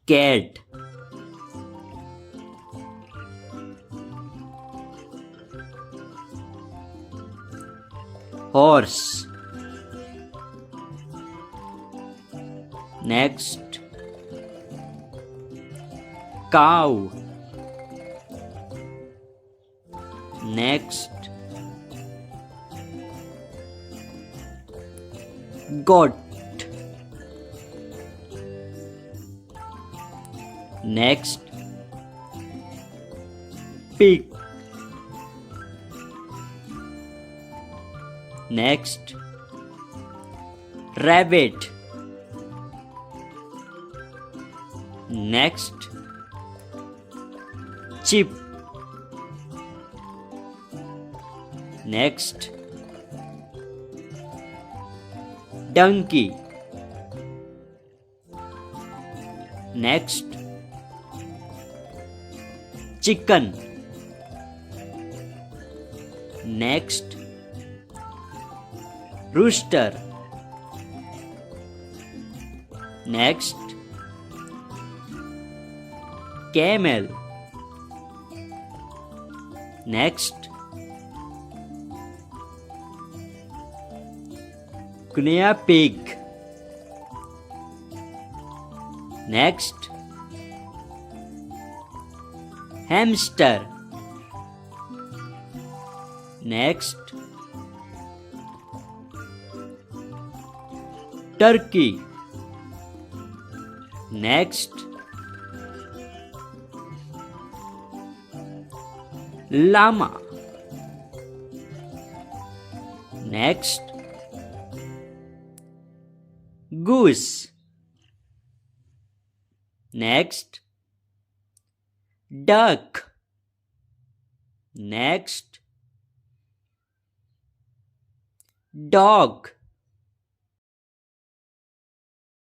cat, horse. Next, cow. Next, goat. Next, pig. Next, rabbit. Next, sheep. Next, donkey. Next, chicken. Next, rooster. Next, camel. Next, guinea pig. Next, hamster. Next, turkey. Next, llama. Next, goose. Next, duck. Next, dog.